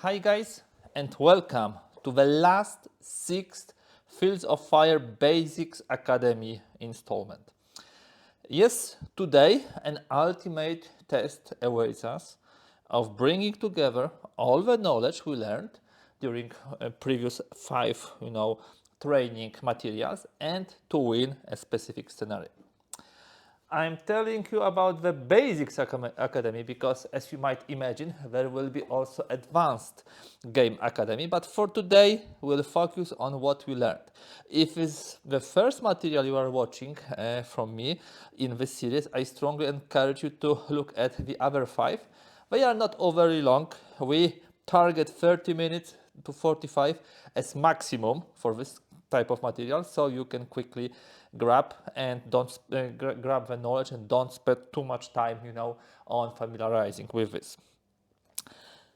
Hi guys and welcome to the last sixth Fields of Fire Basics Academy installment. Yes, today an ultimate test awaits us of bringing together all the knowledge we learned during previous five, training materials and to win a specific scenario. I'm telling you about the Basics Academy because, as you might imagine, there will be also Advanced Game Academy. But for today, we'll focus on what we learned. If it's the first material you are watching from me in this series, I strongly encourage you to look at the other five. They are not overly long. We target 30 minutes to 45 as maximum for this type of material, so you can quickly grab and don't grab the knowledge and don't spend too much time, on familiarizing with this.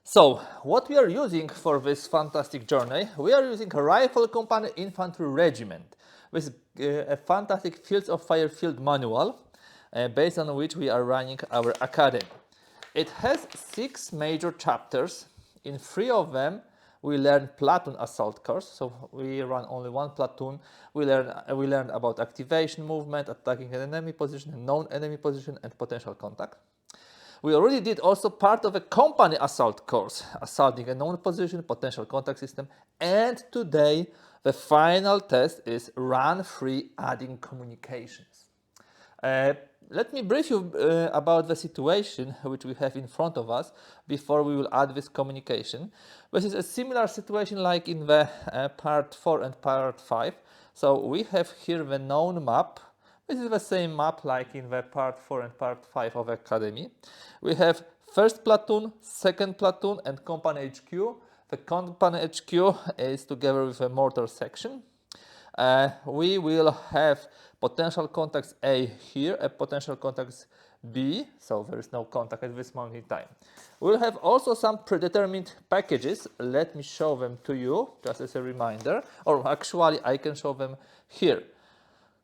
So, what we are using for this fantastic journey, we are using a Rifle Company Infantry Regiment with a fantastic Fields of Fire field manual based on which we are running our academy. It has 6 major chapters. In 3 of them, we learn platoon assault course, so we run only one platoon. We learn about activation movement, attacking an enemy position, a known enemy position, and potential contact. We already did also part of a company assault course, assaulting a known position, potential contact system, and today the final test is run free adding communications. Let me brief you about the situation which we have in front of us before we will add this communication. This is a similar situation like in the part 4 and part 5. So we have here the known map. This is the same map like in the part 4 and part 5 of Academy. We have first platoon, second platoon, and company HQ. The company HQ is together with a mortar section. We will have potential contacts A here, a potential contacts B, so there is no contact at this moment in time. We'll have also some predetermined packages. Let me show them to you just as a reminder, or actually I can show them here.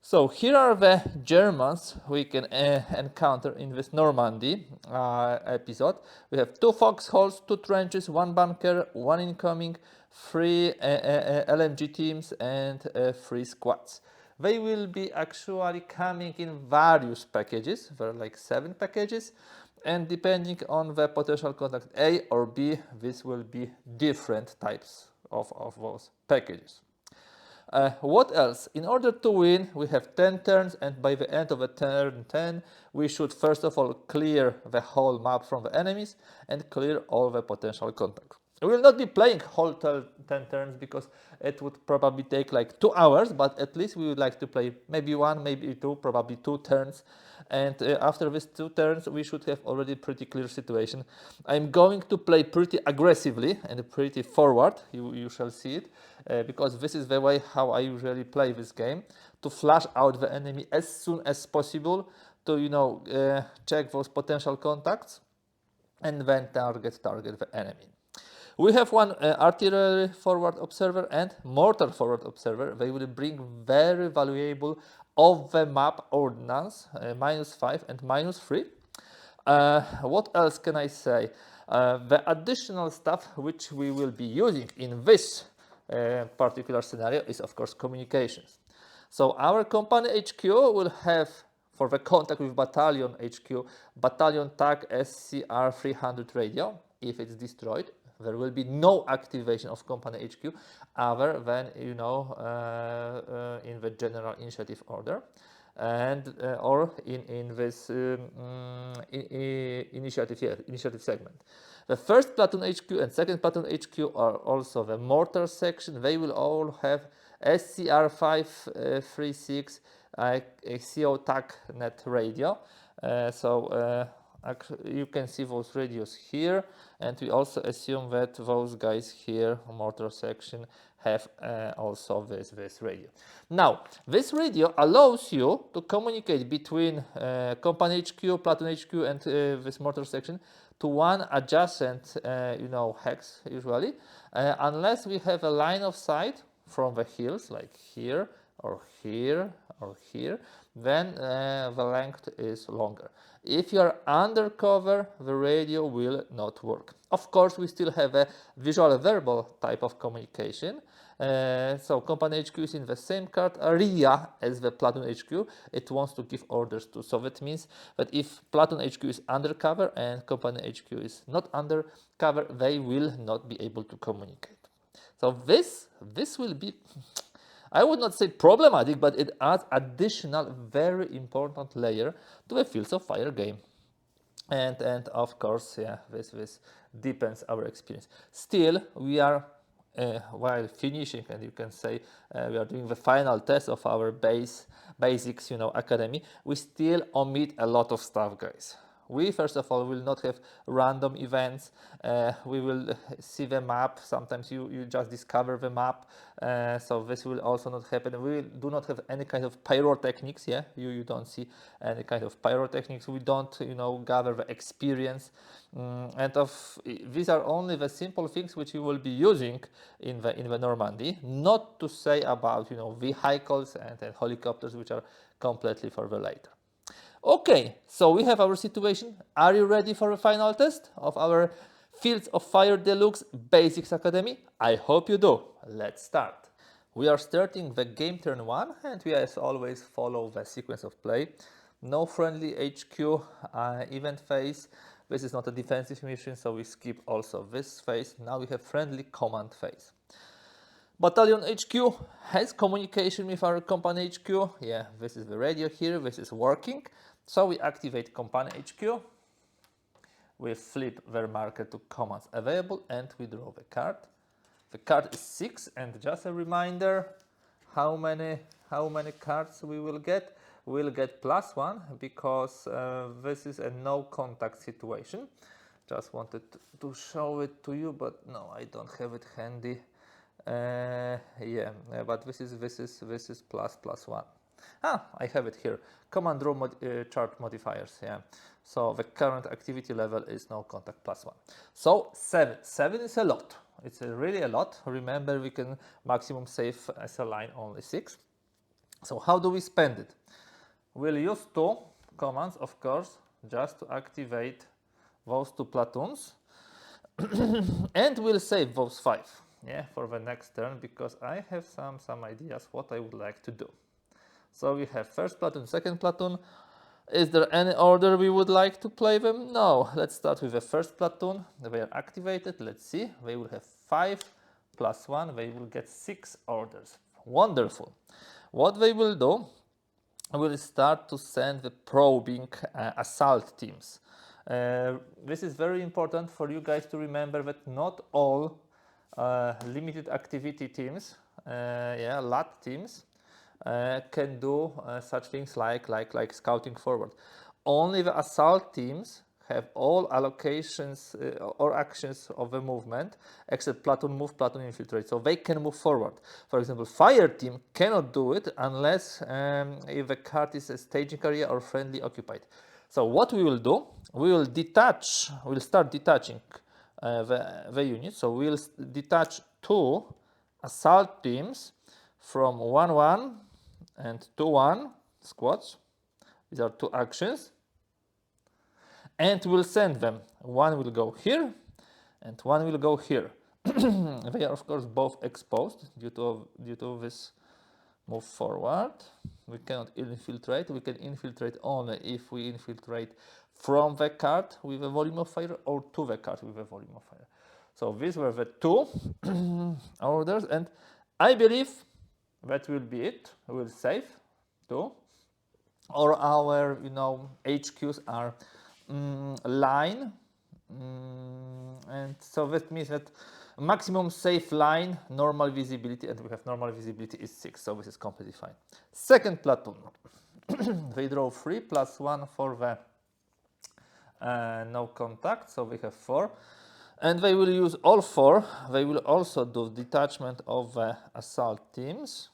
So here are the Germans we can encounter in this Normandy episode. We have 2 foxholes, 2 trenches, 1 bunker, 1 incoming, 3 LMG teams, and 3 squads. They will be actually coming in various packages. There are like 7 packages, and depending on the potential contact A or B, this will be different types of those packages. What else? In order to win, we have 10 turns, and by the end of the turn 10, we should first of all clear the whole map from the enemies and clear all the potential contacts. We will not be playing whole 10 turns because it would probably take like 2 hours, but at least we would like to play maybe 1, maybe 2, probably 2 turns. And after these 2 turns, we should have already pretty clear situation. I'm going to play pretty aggressively and pretty forward, you shall see it, because this is the way how I usually play this game, to flash out the enemy as soon as possible, to check those potential contacts and then target the enemy. We have 1 artillery forward observer and mortar forward observer. They will bring very valuable of the map ordnance, -5 and -3. What else can I say? The additional stuff which we will be using in this particular scenario is of course communications. So our company HQ will have, for the contact with battalion HQ, battalion tag SCR 300 radio. If it's destroyed, there will be no activation of company HQ other than in the general initiative order, and or in this initiative segment. The first platoon HQ and second platoon HQ are also the mortar section. They will all have SCR 536 CO TACnet radio. You can see those radios here, and we also assume that those guys here, mortar section, have also this radio. Now, this radio allows you to communicate between company HQ, platoon HQ, and this mortar section to 1 adjacent, hex usually, unless we have a line of sight from the hills, like here, or here, or here, then the length is longer. If you are undercover, the radio will not work. Of course, we still have a visual verbal type of communication. So company HQ is in the same card area as the platoon HQ. It wants to give orders to. So that means that if platoon HQ is undercover and company HQ is not undercover, they will not be able to communicate. So this will be, I would not say problematic, but it adds additional very important layer to the Fields of Fire game. And of course, yeah, this deepens our experience. Still, we are while finishing, and you can say we are doing the final test of our basics, academy. We still omit a lot of stuff, guys. We first of all will not have random events. We will see the map. Sometimes you just discover the map, so this will also not happen. We do not have any kind of pyrotechnics. Yeah, you don't see any kind of pyrotechnics. We don't gather the experience, and these are only the simple things which you will be using in the Normandy. Not to say about vehicles and helicopters, which are completely for the later. Okay, so we have our situation. Are you ready for a final test of our Fields of Fire Deluxe Basics Academy? I hope you do. Let's start. We are starting the game turn 1, and we as always follow the sequence of play. No friendly HQ event phase. This is not a defensive mission, so we skip also this phase. Now we have friendly command phase. Battalion HQ has communication with our company HQ. Yeah, this is the radio here, this is working. So we activate company HQ. We flip their marker to commands available and we draw the card. The card is 6, and just a reminder, how many cards we will get? We'll get +1 because this is a no contact situation. Just wanted to show it to you, but no, I don't have it handy. But this is +1. I have it here. Command draw chart modifiers. Yeah. So the current activity level is no contact +1. So 7. 7 is a lot. It's really a lot. Remember, we can maximum save as a line only 6. So how do we spend it? We'll use 2 commands, of course, just to activate those 2 platoons, and we'll save those 5. Yeah, for the next turn, because I have some ideas what I would like to do. So we have first platoon, second platoon. Is there any order we would like to play them? No. Let's start with the first platoon. They are activated. Let's see. They will have 5 + 1. They will get 6 orders. Wonderful. What they will do, will start to send the probing assault teams. This is very important for you guys to remember that not all limited activity teams, LAT teams, can do such things like scouting forward. Only the assault teams have all allocations or actions of the movement except platoon move, platoon infiltrate, so they can move forward. For example, fire team cannot do it unless if the card is a staging area or friendly occupied. So what we will do, we will detach, we'll start detaching the units. So we'll detach 2 assault teams from 1-1 and 2-1 squads. These are 2 actions, and we'll send them. 1 will go here and 1 will go here. They are of course both exposed due to this move forward. We cannot infiltrate. We can infiltrate only if we infiltrate from the card with a volume of fire or to the card with a volume of fire. So these were the 2 orders, and I believe that will be it. We will save 2. Or our HQs are line, and so that means that maximum safe line, normal visibility, and we have normal visibility is 6, so this is completely fine. Second platoon, they draw 3 + 1 for the no contact, so we have 4, and they will use all 4. They will also do detachment of the assault teams.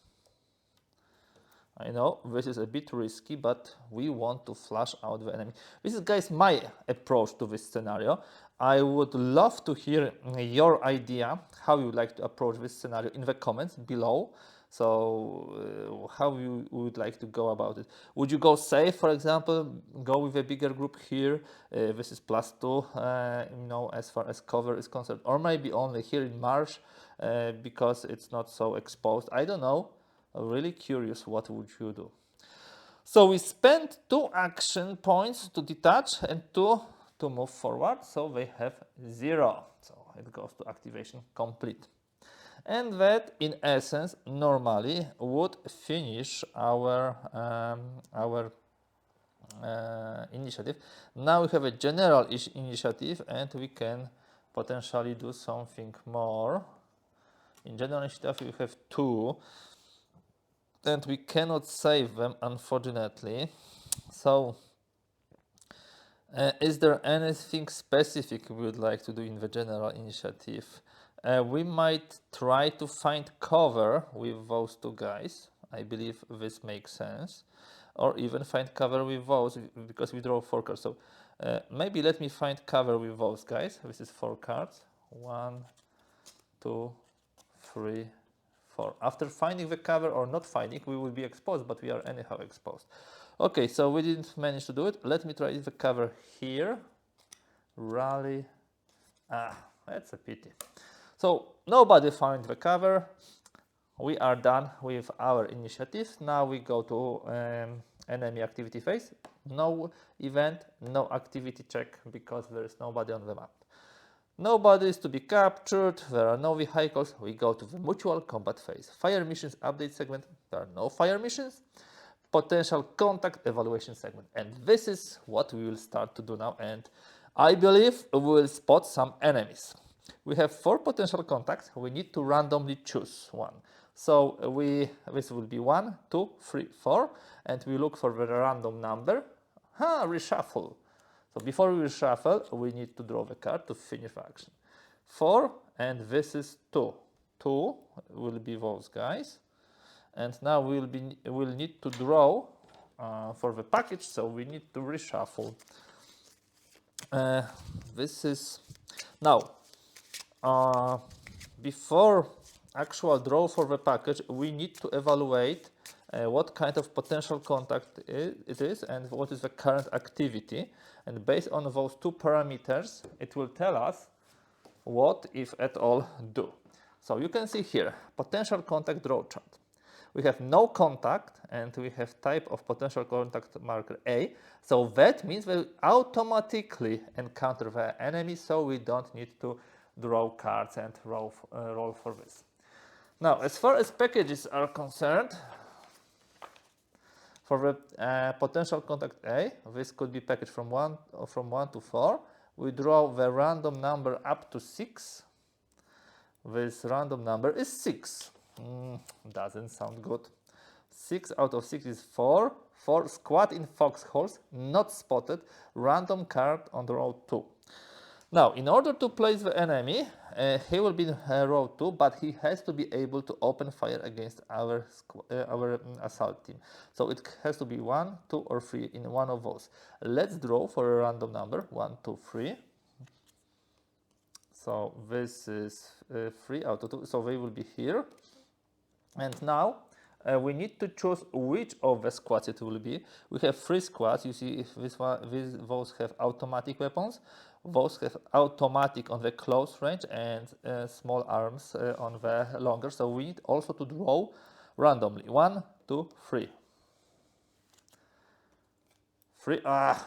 I know this is a bit risky, but we want to flush out the enemy. This is, guys, my approach to this scenario. I would love to hear your idea how you would like to approach this scenario in the comments below. So how you would like to go about it? Would you go safe, for example, go with a bigger group here? This is +2, as far as cover is concerned, or maybe only here in marsh because it's not so exposed. I don't know. I'm really curious. What would you do? So we spent 2 action points to detach and 2 to move forward. So they have 0. So it goes to activation complete. And that, in essence, normally would finish our initiative. Now we have a general initiative, and we can potentially do something more. In general initiative, we have 2, and we cannot save them, unfortunately. So, is there anything specific we would like to do in the general initiative? We might try to find cover with those 2 guys. I believe this makes sense. Or even find cover with those, because we draw 4 cards. So maybe let me find cover with those guys. This is 4 cards. 1, 2, 3, 4. After finding the cover or not finding, we will be exposed, but we are anyhow exposed. Okay, so we didn't manage to do it. Let me try the cover here. Rally. That's a pity. So nobody found the cover. We are done with our initiatives. Now we go to enemy activity phase. No event, no activity check, because there is nobody on the map. Nobody is to be captured. There are no vehicles. We go to the mutual combat phase. Fire missions update segment. There are no fire missions. Potential contact evaluation segment. And this is what we will start to do now. And I believe we will spot some enemies. We have 4 potential contacts. We need to randomly choose one. So this will be 1, 2, 3, 4, and we look for the random number. Reshuffle. So before we reshuffle, we need to draw the card to finish the action. 4, and this is 2. 2 will be those guys. And now we'll need to draw for the package, so we need to reshuffle. This is now before actual draw for the package, we need to evaluate what kind of potential contact it is and what is the current activity. And based on those 2 parameters, it will tell us what, if at all, do. So you can see here, potential contact draw chart. We have no contact, and we have type of potential contact marker A. So that means we automatically encounter the enemy, so we don't need to draw cards and roll for this. Now, as far as packages are concerned, for the potential contact A, this could be packaged from 1 to 4. We draw the random number up to 6. This random number is 6. Doesn't sound good. 6 out of 6 is 4. 4 squad in foxholes, not spotted, random card on row 2. Now, in order to place the enemy, he will be in row 2, but he has to be able to open fire against our assault team. So it has to be 1, 2, or 3 in one of those. Let's draw for a random number, 1, 2, 3. So this is 3 out of 2, so they will be here. And now we need to choose which of the squads it will be. We have 3 squads. You see, if those have automatic weapons, those have automatic on the close range, and small arms on the longer. So we need also to draw randomly. 1, 2, 3. 3.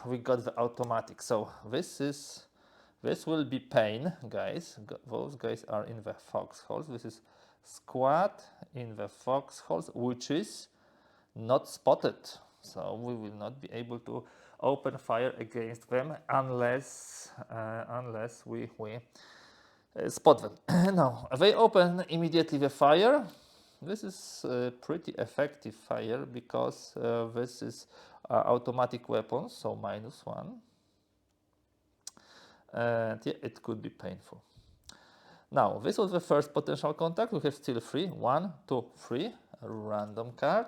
We got the automatic. So this will be pain, guys. Those guys are in the foxholes. This is squad in the foxholes, which is not spotted. So we will not be able to open fire against them unless we spot them. Now, they open immediately the fire. This is pretty effective fire because this is automatic weapons, so -1. And yeah, it could be painful. Now, this was the first potential contact. We have still 3. 1, 2, 3. A random card.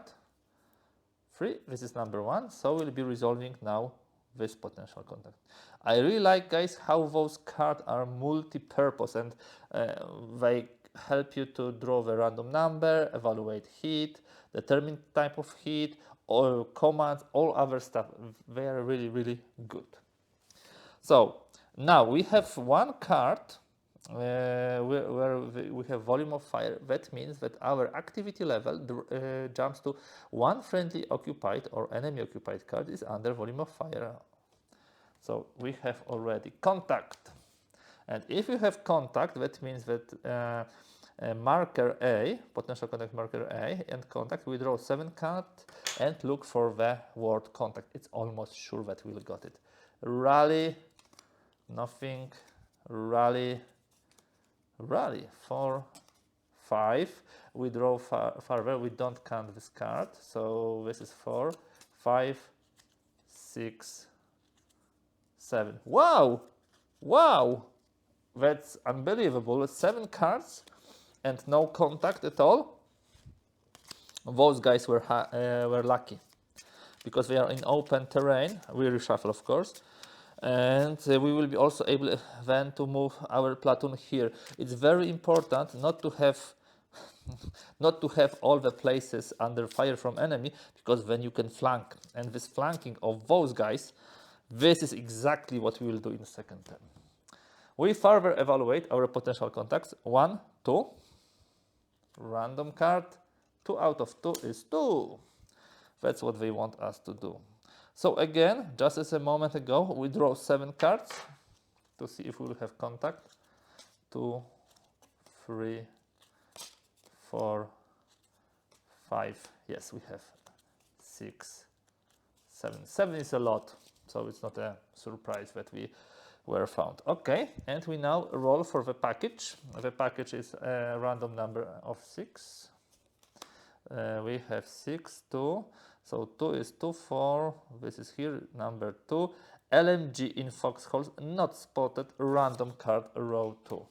3. This is number 1. So we'll be resolving now this potential contact. I really like, guys, how those cards are multi-purpose, and they help you to draw the random number, evaluate heat, determine type of heat, or commands, all other stuff. They are really, really good. So now we have one card where we have volume of fire. That means that our activity level jumps to one friendly occupied or enemy occupied card is under volume of fire. So we have already contact. And if you have contact, that means that marker A, potential contact marker A, and contact, we draw 7 cards and look for the word contact. It's almost sure that we'll got it. Rally, nothing, rally, rally, 4, 5. We draw farther, we don't count this card, so this is 4, 5, 6, 7. Wow! Wow! That's unbelievable. 7 cards and no contact at all. Those guys were lucky because they are in open terrain. We reshuffle, of course, and we will be also able then to move our platoon here. It's very important not to have all the places under fire from enemy, because then you can flank, and this flanking of those guys, this is exactly what we will do in the second turn. We further evaluate our potential contacts. 1, 2, random card, 2 out of 2 is 2. That's what they want us to do. So again, just as a moment ago, we draw 7 cards to see if we will have contact. 2, 3, 4, 5. Yes, we have 6, 7. 7 is a lot, so it's not a surprise that we were found. Okay, and we now roll for the package. The package is a random number of 6. We have 6, 2. So 2 is 2, 4. This is here, number 2. LMG in foxholes, not spotted, random card, row 2.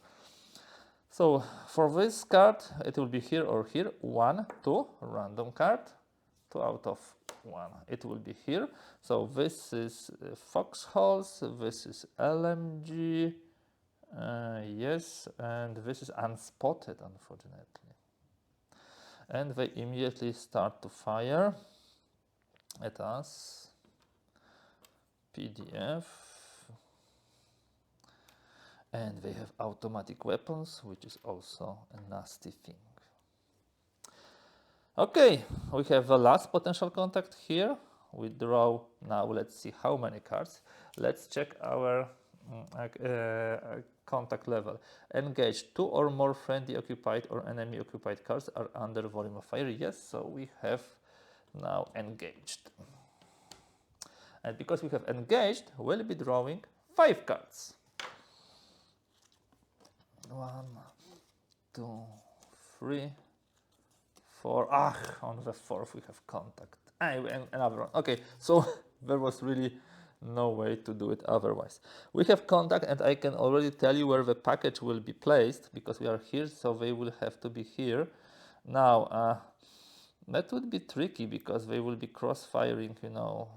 So for this card, it will be here or here. 1, 2, random card. 2 out of 1. It will be here. So this is foxholes. This is LMG. Yes, and this is unspotted, unfortunately. And they immediately start to fire at us. PDF. And they have automatic weapons, which is also a nasty thing. Okay, we have the last potential contact here. We draw, now let's see how many cards. Let's check our contact level. Engaged, 2 or more friendly occupied or enemy occupied cards are under volume of fire. Yes, so we have now engaged. And because we have engaged, we'll be drawing 5 cards. 1, 2, 3, 4. On the 4th we have contact. And another one. Okay, so there was really no way to do it otherwise. We have contact, and I can already tell you where the package will be placed because we are here, so they will have to be here. Now, that would be tricky because they will be cross-firing, you know.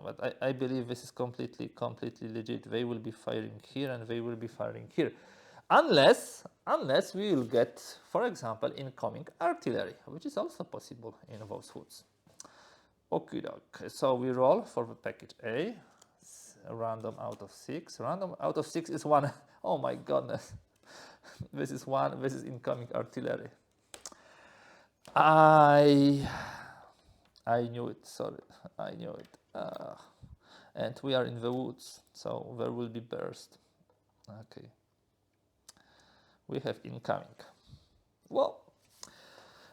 But I believe this is completely legit. They will be firing here and they will be firing here. Unless we will get, for example, incoming artillery, which is also possible in those woods. Okay, so we roll for the package A. Random out of 6. Random out of 6 is 1. Oh my goodness. This is 1. This is incoming artillery. I knew it. Sorry, I knew it. And we are in the woods, so there will be burst. Okay. We have incoming. Well,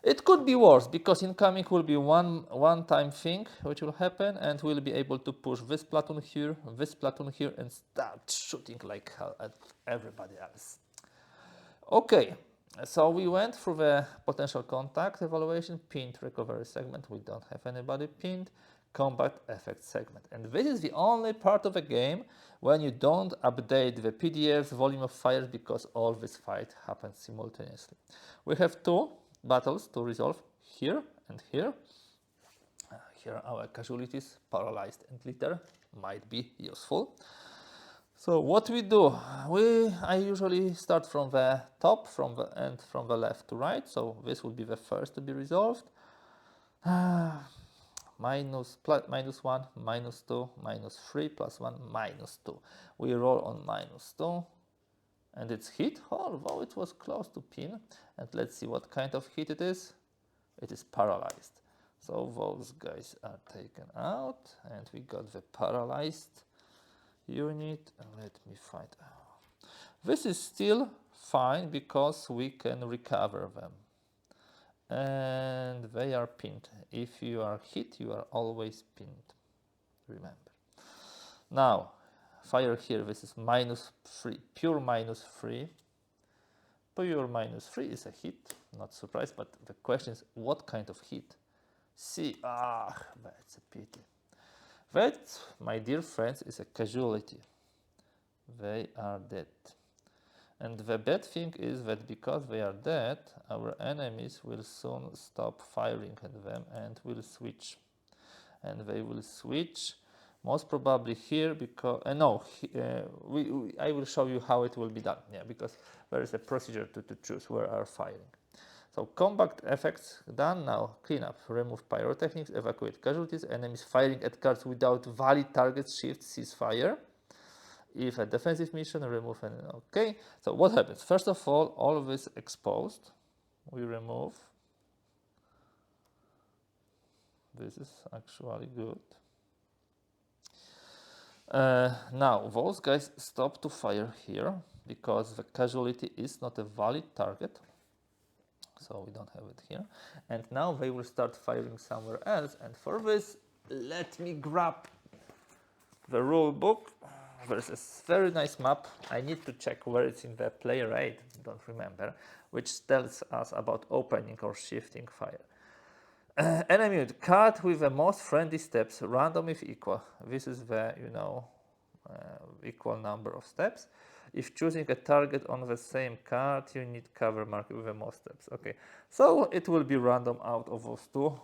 it could be worse because incoming will be one-time thing which will happen, and we'll be able to push this platoon here, and start shooting like hell at everybody else. Okay, so we went through the potential contact evaluation, pinned recovery segment. We don't have anybody pinned. Combat effect segment, and this is the only part of the game when you don't update the PDFs, volume of fire, because all this fight happens simultaneously. We have 2 battles to resolve, here and here. Here are our casualties, paralyzed and litter, might be useful. So what we do, I usually start from the top, from the left to right. So this would be the first to be resolved. Minus 1, minus 2, minus 3, plus 1, minus 2. We roll on minus 2, and it's hit, although it was close to pin. And let's see what kind of hit it is. It is paralyzed. So those guys are taken out, and we got the paralyzed unit. Let me find out. This is still fine because we can recover them. And they are pinned. If you are hit, you are always pinned. Remember. Now, fire here. This is minus 3, pure minus 3. Pure minus 3 is a hit. Not surprised, but the question is, what kind of hit? See, that's a pity. That, my dear friends, is a casualty. They are dead. And the bad thing is that because they are dead, our enemies will soon stop firing at them and will switch. And they will switch most probably here because, I will show you how it will be done. Yeah, because there is a procedure to choose where are firing. So combat effects done. Now cleanup, remove pyrotechnics, evacuate casualties, enemies firing at cards without valid targets, shift, ceasefire. If a defensive mission, remove an, okay. So what happens? First of all of this exposed, we remove. This is actually good. Now those guys stop to fire here because the casualty is not a valid target. So we don't have it here. And now they will start firing somewhere else. And for this, let me grab the rule book. There's a very nice map. I need to check where it's in the player aid, don't remember, which tells us about opening or shifting fire. Enemy with card with the most friendly steps, random if equal. This is the, equal number of steps. If choosing a target on the same card, you need cover marker with the most steps. Okay, so it will be random out of those two.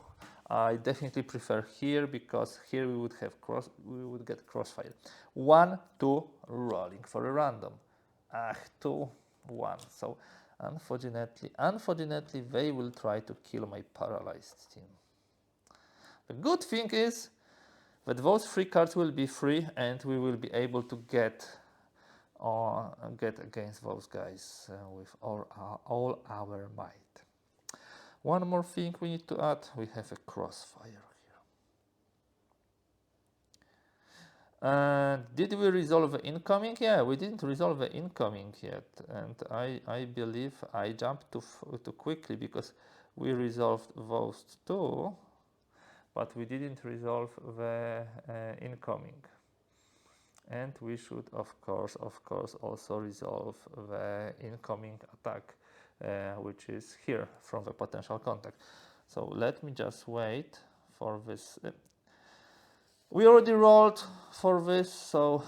I definitely prefer here because here we would get crossfire. 1, 2, rolling for a random. 2, 1. So unfortunately, they will try to kill my paralyzed team. The good thing is that those 3 cards will be free, and we will be able to get against those guys with all our might. One more thing we need to add, we have a crossfire here. Did we resolve the incoming? Yeah, we didn't resolve the incoming yet, and I believe I jumped too quickly because we resolved those 2, but we didn't resolve the incoming. And we should, of course, also resolve the incoming attack, which is here from the potential contact. So let me just wait for this. We already rolled for this, so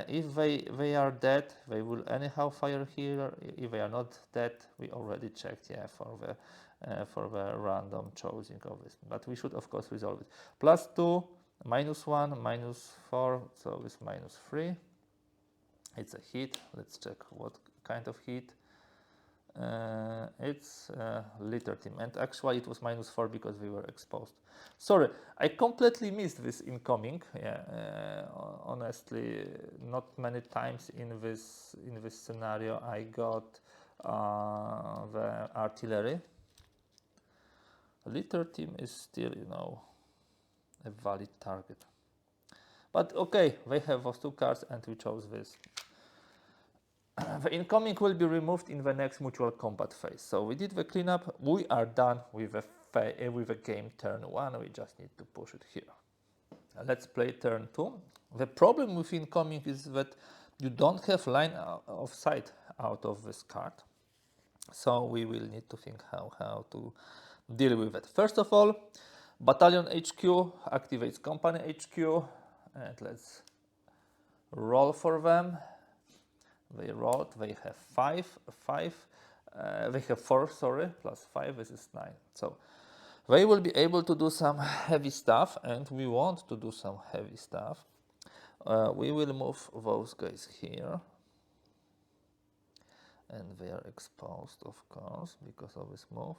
if they are dead, they will anyhow fire here. If they are not dead, we already checked, yeah, for the random choosing of this. But we should, of course, resolve it. +2, -1, -4, so it's -3. It's a hit. Let's check what kind of hit. It's litter team, and actually it was -4 because we were exposed. Sorry, I completely missed this incoming. Yeah, honestly, not many times in this scenario I got the artillery. Litter team is still, a valid target. But okay, they have those 2 cards, and we chose this. The incoming will be removed in the next mutual combat phase. So we did the cleanup. We are done with the game turn 1. We just need to push it here. Let's play turn 2. The problem with incoming is that you don't have line of sight out of this card. So we will need to think how to deal with it. First of all, Battalion HQ activates Company HQ, and let's roll for them. They rolled, they have 4, sorry, +5, this is 9. So they will be able to do some heavy stuff, and we want to do some heavy stuff. We will move those guys here, and they are exposed, of course, because of this move.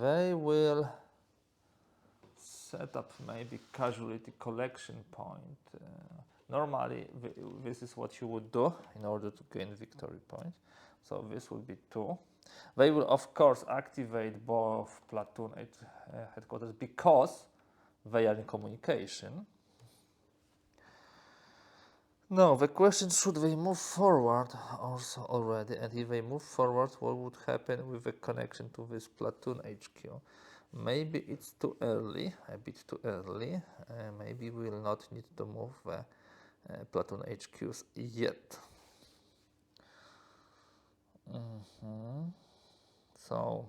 They will set up maybe casualty collection point. Normally, this is what you would do in order to gain victory points. So this will be 2. They will, of course, activate both platoon headquarters because they are in communication. Now, the question, should they move forward also already? And if they move forward, what would happen with the connection to this platoon HQ? Maybe it's too early, a bit too early. Maybe we will not need to move the platoon HQs yet. So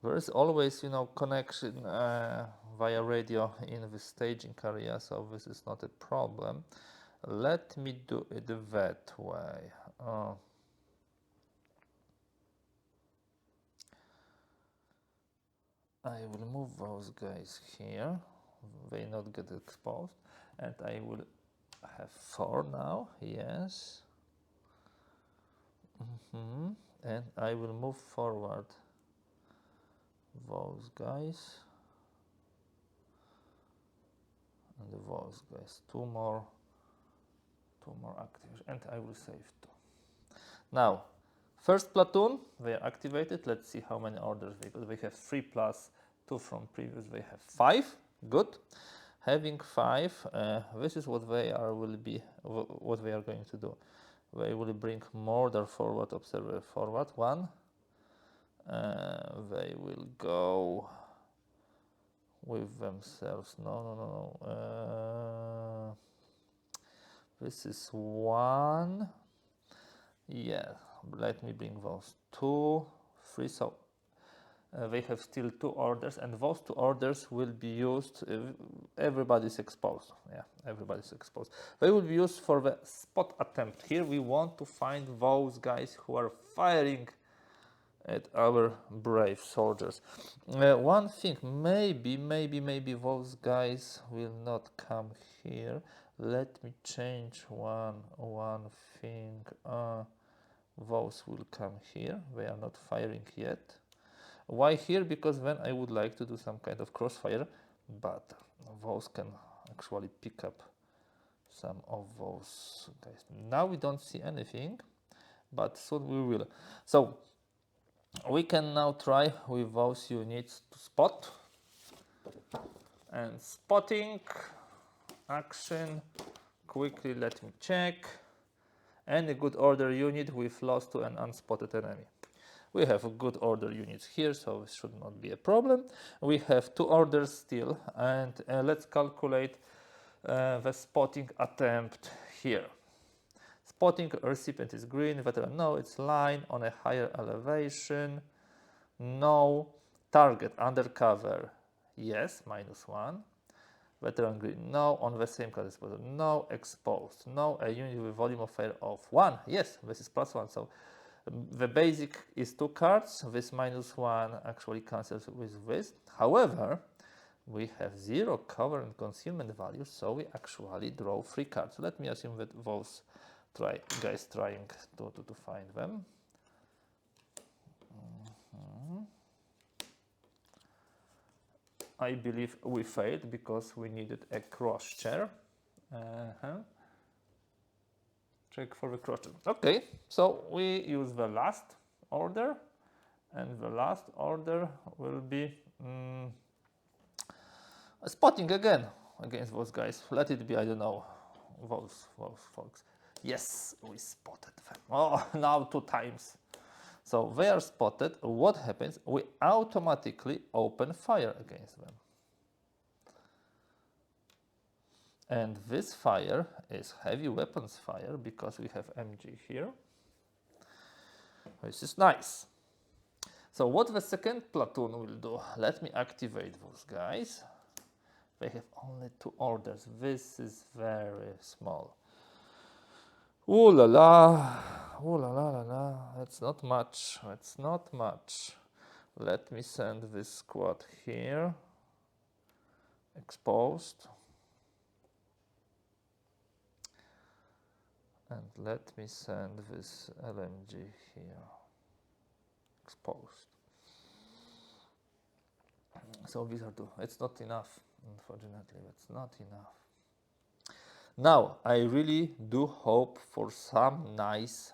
there is always, connection via radio in the staging area, so this is not a problem. Let me do it that way. I will move those guys here, they not get exposed, and I will have 4 now, yes. And I will move forward those guys and those guys, 2 more active, and I will save 2. Now, first platoon, they are activated. Let's see how many orders they got. They have 3 plus 2 from previous. They have 5. Good. Having 5, this is what they are going to do. They will bring mortar forward, observer forward. 1. They will go with themselves. No. This is 1. Yeah, let me bring those 2, 3. So they have still 2 orders, and those 2 orders will be used. Everybody's exposed. Yeah, everybody's exposed. They will be used for the spot attempt. Here we want to find those guys who are firing at our brave soldiers. One thing, maybe those guys will not come here. Let me change one thing. Those will come here. They are not firing yet. Why here? Because then I would like to do some kind of crossfire, but those can actually pick up some of those guys. Now we don't see anything, but soon we will. So we can now try with those units to spot. And spotting, action, quickly let me check. Any good order unit with loss to an unspotted enemy. We have a good order units here, so it should not be a problem. We have 2 orders still, and let's calculate the spotting attempt here. Spotting recipient is green, veteran no, it's line on a higher elevation, no. Target undercover, yes, -1. Veteran green, no. On the same card exposure, no. Exposed, no. A unit with volume of fire of 1, yes, this is +1. So the basic is 2 cards. This -1 actually cancels with this. However, we have 0 cover and concealment values, so we actually draw 3 cards. Let me assume that those guys trying to find them. I believe we failed because we needed a cross chair. Check for the cross chair. Okay, so we use the last order, and the last order will be spotting again against those guys. Let it be, I don't know, those folks. Yes, we spotted them. Oh, now 2 times. So they are spotted. What happens? We automatically open fire against them. And this fire is heavy weapons fire because we have MG here. This is nice. So what the second platoon will do? Let me activate those guys. They have only 2 orders. This is very small. Ooh la la. Ooh la la la la. That's not much. That's not much. Let me send this squad here. exposed. And let me send this LMG here, exposed. So these are two. It's not enough, unfortunately, it's not enough. Now, I really do hope for some nice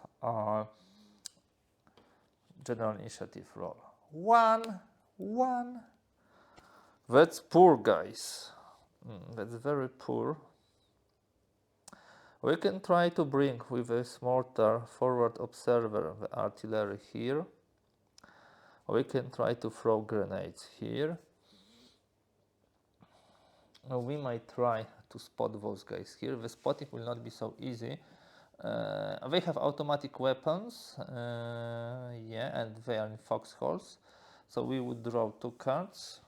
general initiative roll. One. That's poor, guys. That's very poor. We can try to bring with a mortar forward observer the artillery here. We can try to throw grenades here. We might try to spot those guys here. The spotting will not be so easy. They have automatic weapons, yeah, and they are in foxholes. So we would draw 2 cards.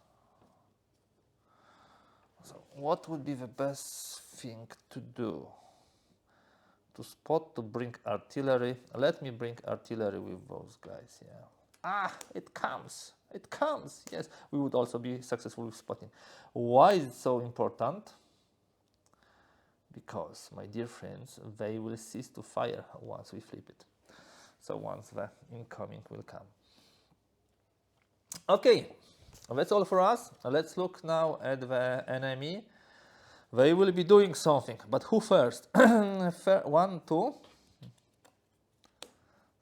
So what would be the best thing to do? To spot, to bring artillery. Let me bring artillery with those guys, yeah. Ah, it comes, yes. We would also be successful with spotting. Why is it so important? Because, my dear friends, they will cease to fire once we flip it. So once the incoming will come. Okay, that's all for us. Let's look now at the enemy. They will be doing something, but who first? 1, 2.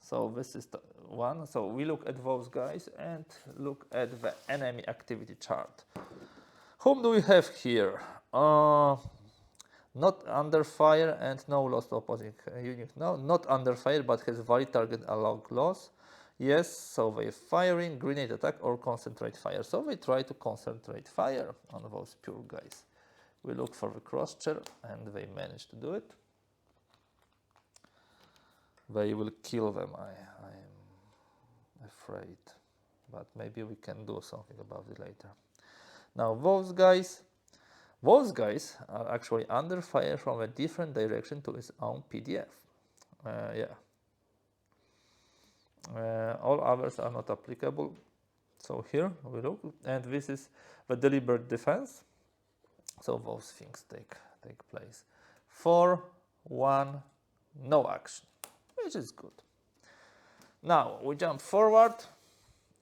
So this is the one. So we look at those guys and look at the enemy activity chart. Whom do we have here? Not under fire and no loss to opposing unit. No, not under fire, but has valid target along loss. Yes, so they firing, grenade attack or concentrate fire. So we try to concentrate fire on those pure guys. We look for the cross-chair and they manage to do it. They will kill them, I'm afraid. But maybe we can do something about it later. Now those guys are actually under fire from a different direction to its own PDF. All others are not applicable. So here we look, and this is the deliberate defense. So those things take place. 4, 1, no action, which is good. Now we jump forward,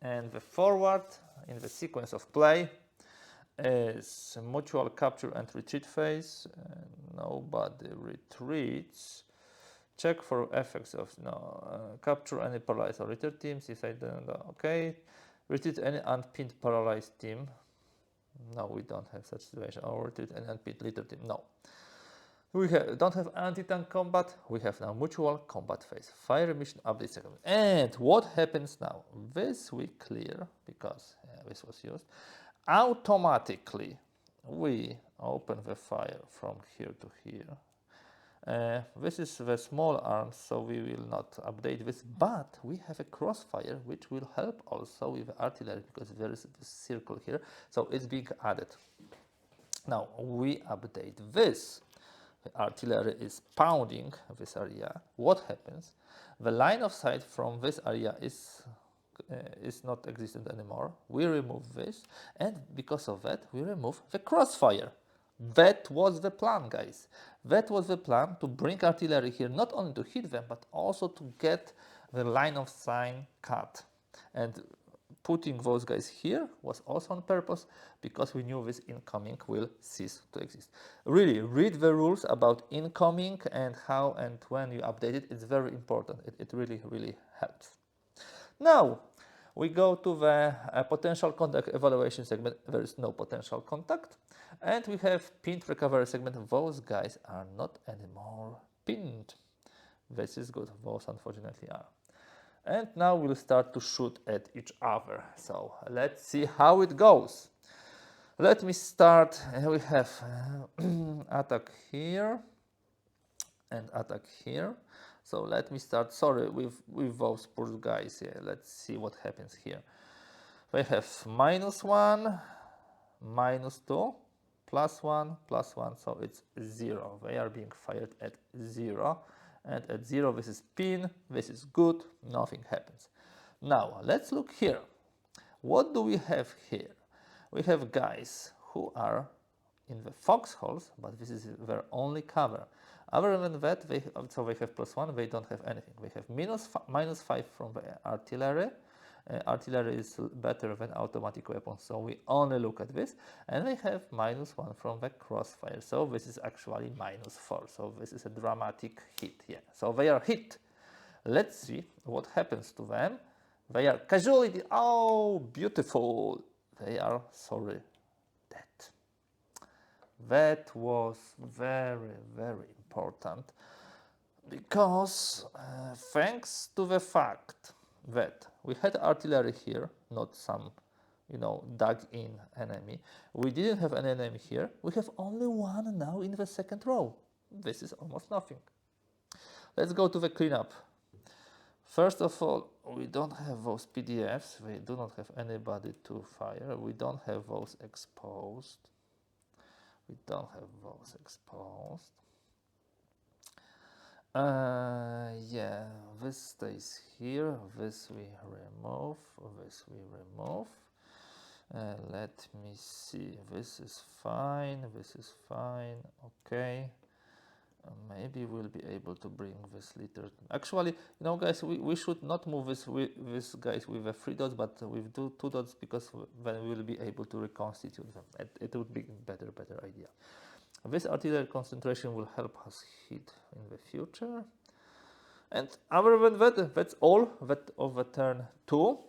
and the forward in the sequence of play is mutual capture and retreat phase. Nobody retreats. Check for effects of capture any paralyzed or retreat teams. If I don't know, okay. Retreat any unpinned paralyzed team. No, we don't have such situation. Or retreat any unpinned leader team. No. We don't have anti-tank combat. We have now mutual combat phase. Fire mission update second. And what happens now? This we clear because this was used. Automatically, we open the fire from here to here. This is the small arms, so we will not update this, but we have a crossfire which will help also with artillery because there is this circle here, so it's being added. Now we update this. The artillery is pounding this area. What happens? The line of sight from this area is not existent anymore. We remove this, and because of that we remove the crossfire. That was the plan, guys. That was the plan, to bring artillery here, not only to hit them, but also to get the line of sight cut. And putting those guys here was also on purpose, because we knew this incoming will cease to exist. Really, read the rules about incoming and how and when you update it. It's very important. It really, really helps. Now, we go to the potential contact evaluation segment. There is no potential contact. And we have pinned recovery segment. Those guys are not anymore pinned. This is good. Those unfortunately are. And now we'll start to shoot at each other. So let's see how it goes. Let me start. We have attack here and attack here. So let me start, sorry, with those poor guys here. Let's see what happens here. We have -1, -2, +1, +1, so it's 0. They are being fired at 0. And at 0, this is pin, this is good, nothing happens. Now, let's look here. What do we have here? We have guys who are in the foxholes, but this is their only cover. Other than that, they have +1, they don't have anything. They have -5 from the artillery. Artillery is better than automatic weapons, so we only look at this. And they have -1 from the crossfire, so this is actually -4. So this is a dramatic hit, yeah. So they are hit. Let's see what happens to them. They are casualty. Oh, beautiful. They are, sorry, dead. That was very, very important, because thanks to the fact that we had artillery here, not some, dug in enemy. We didn't have an enemy here. We have only one now in the second row. This is almost nothing. Let's go to the cleanup. First of all, we don't have those PDFs. We do not have anybody to fire. We don't have those exposed. We don't have those exposed. Yeah, this stays here. This we remove. This we remove. Let me see. This is fine. This is fine. Okay. Maybe we'll be able to bring this litter. Actually, guys, we should not move this guys with the 3 dots, but with 2 dots, because then we'll be able to reconstitute them. It would be better idea. This artillery concentration will help us hit in the future. And other than that, that's all of the turn 2.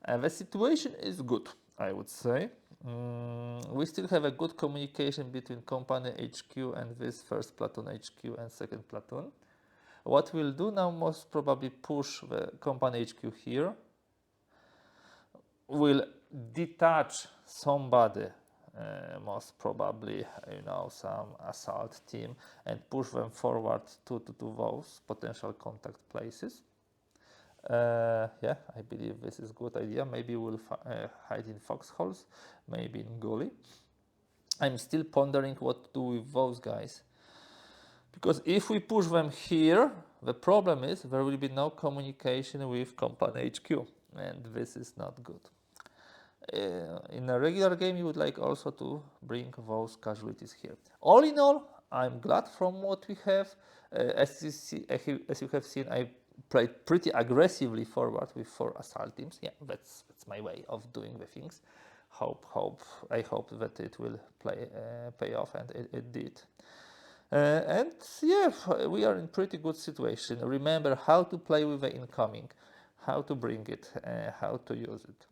The situation is good, I would say. We still have a good communication between company HQ and this first platoon HQ and second platoon. What we'll do now, most probably push the company HQ here. We'll detach somebody, most probably, some assault team, and push them forward to those potential contact places. Yeah, I believe this is a good idea. Maybe we'll hide in foxholes, maybe in gully. I'm still pondering what to do with those guys, because if we push them here, the problem is there will be no communication with company HQ, and this is not good. In a regular game, you would like also to bring those casualties here. All in all, I'm glad from what we have. As you have seen, I played pretty aggressively forward with 4 assault teams. Yeah, that's my way of doing the things. I hope that it will pay off, and it did. And yeah, we are in pretty good situation. Remember how to play with the incoming, how to bring it, how to use it.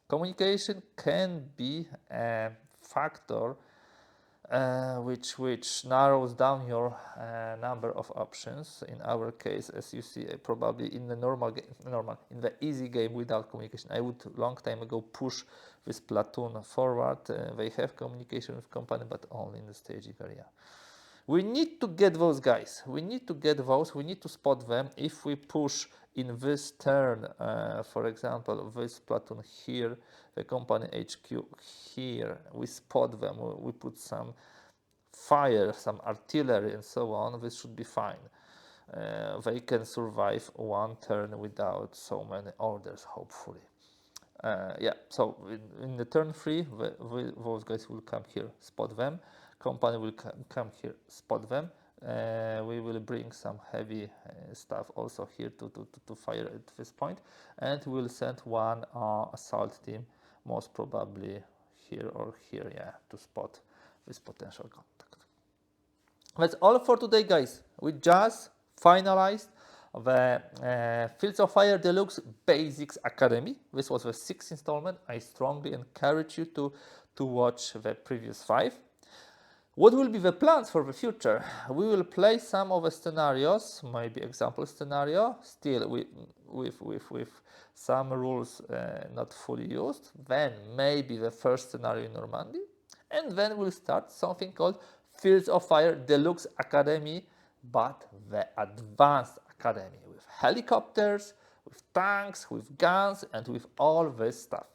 Communication can be a factor which narrows down your number of options. In our case, as you see, probably in the in the easy game without communication, I would long time ago push this platoon forward. They have communication with company, but only in the staging area. We need to get those guys. We need to spot them. If we push in this turn, for example, this platoon here, the company HQ here, we spot them, we put some fire, some artillery and so on, this should be fine. They can survive one turn without so many orders, hopefully. Yeah, so in the turn 3, those guys will come here, spot them. Company will come here, spot them. We will bring some heavy stuff also here to fire at this point, and we'll send one assault team, most probably here or here, yeah, to spot this potential contact. That's all for today, guys. We just finalized the Fields of Fire Deluxe Basics Academy. This was the 6th installment. I strongly encourage you to watch the previous 5. What will be the plans for the future? We will play some of the scenarios, maybe example scenario, still with some rules not fully used. Then maybe the first scenario in Normandy. And then we'll start something called Fields of Fire Deluxe Academy, but the Advanced Academy, with helicopters, with tanks, with guns, and with all this stuff.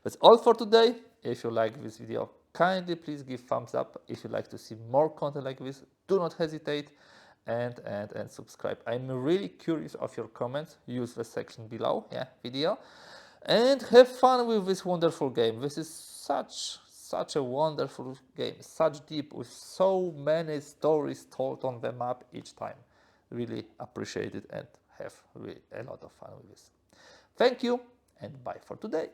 That's all for today. If you like this video, kindly please give thumbs up. If you'd like to see more content like this, do not hesitate and subscribe. I'm really curious of your comments. Use the section below, yeah, video, and have fun with this wonderful game. This is such a wonderful game, such deep, with so many stories told on the map each time. Really appreciate it and have really a lot of fun with this. Thank you and bye for today.